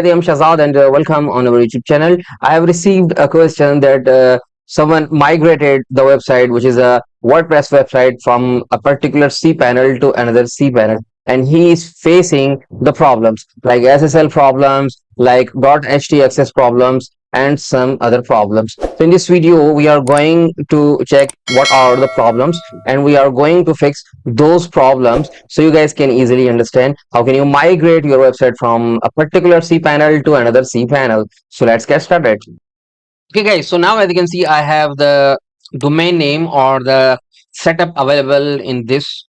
I'm Shazad and welcome on our YouTube channel. I have received a question that someone migrated the website, which is a WordPress website, from a particular cPanel to another cPanel, and he is facing the problems like SSL problems, like .htaccess problems, and some other problems. So in this video, we are going to check what are the problems, and we are going to fix those problems so you guys can easily understand how can you migrate your website from a particular cPanel to another cPanel. So let's get started. Okay guys, so now as you can see, I have the domain name or the setup available in this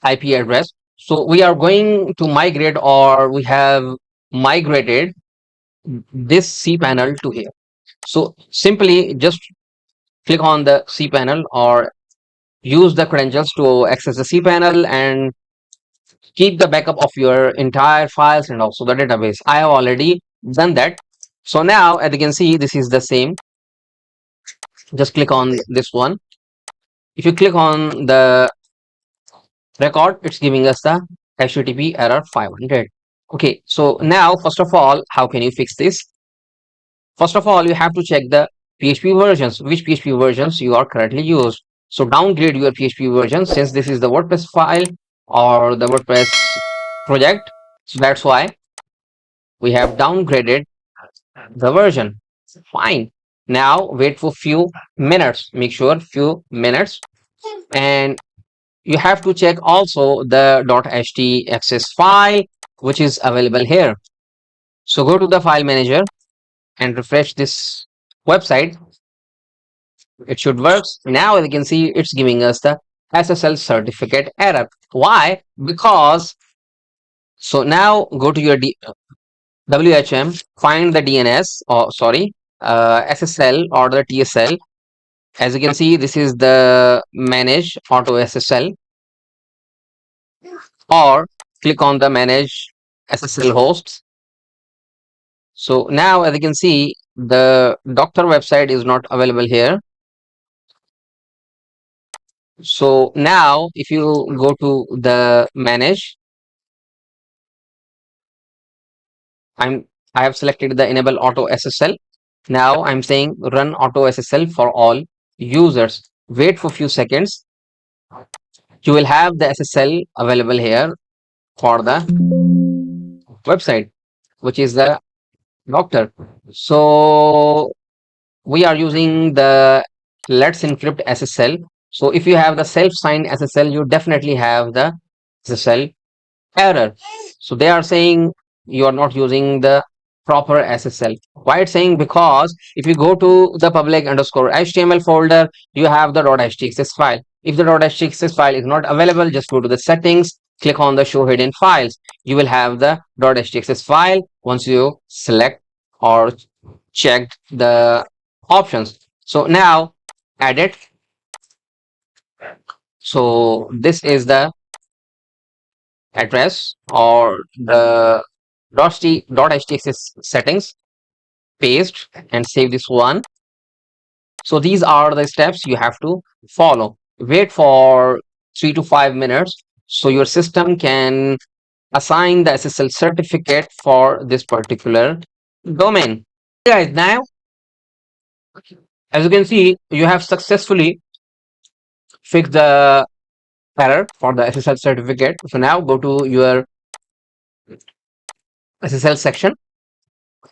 IP address. So we are going to migrate, or we have migrated this cPanel to here. So simply just click on the cPanel or use the credentials to access the cPanel and keep the backup of your entire files and also the database. I have already done that. So now as you can see, this is the same. Just click on this one. If you click on the record, it's giving us the HTTP error 500. Okay, so now first of all, how can you fix this? First of all, you have to check the PHP versions, which PHP versions you are currently used. So downgrade your PHP version, since this is the WordPress file or the WordPress project. So that's why we have downgraded the version. Fine. Now wait for few minutes. Make sure few minutes, and you have to check also the .htaccess file which is available here. So go to the file manager and refresh this website. It should work. Now as you can see, it's giving us the SSL certificate error. Why? Because so now go to your WHM, find the DNS, or sorry, SSL or the TSL. As you can see, this is the manage auto SSL, or click on the manage SSL hosts. So now as you can see, the doctor website is not available here. So now if you go to the manage, I have selected the enable auto SSL. Now I'm saying run auto SSL for all users. Wait for few seconds. You will have the SSL available here for the website, which is the doctor. So we are using the let's encrypt SSL. So if you have the self-signed SSL, you definitely have the SSL error. So they are saying you are not using the proper SSL. Why it's saying? Because if you go to the public underscore HTML folder, you have the .htaccess file. If the .htaccess file is not available, just go to the settings, click on the show hidden files. You will have the .htaccess file once you select or checked the options. So now add it. So this is the address or the .htaccess settings. Paste and save this one. So these are the steps you have to follow. Wait for 3 to 5 minutes so your system can assign the SSL certificate for this particular domain. Guys, now as you can see, you have successfully fixed the error for the SSL certificate. So now go to your SSL section.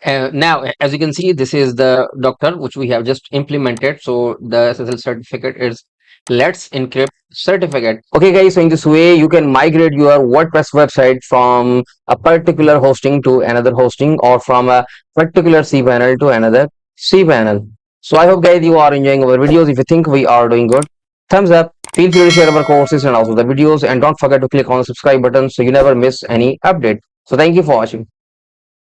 Now, as you can see, this is the doctor which we have just implemented. So the SSL certificate is let's encrypt certificate. Okay guys, so in this way you can migrate your WordPress website from a particular hosting to another hosting, or from a particular cPanel to another cPanel. So I hope guys you are enjoying our videos. If you think we are doing good, thumbs up. Feel free to share our courses and also the videos, and don't forget to click on the subscribe button so you never miss any update. So thank you for watching.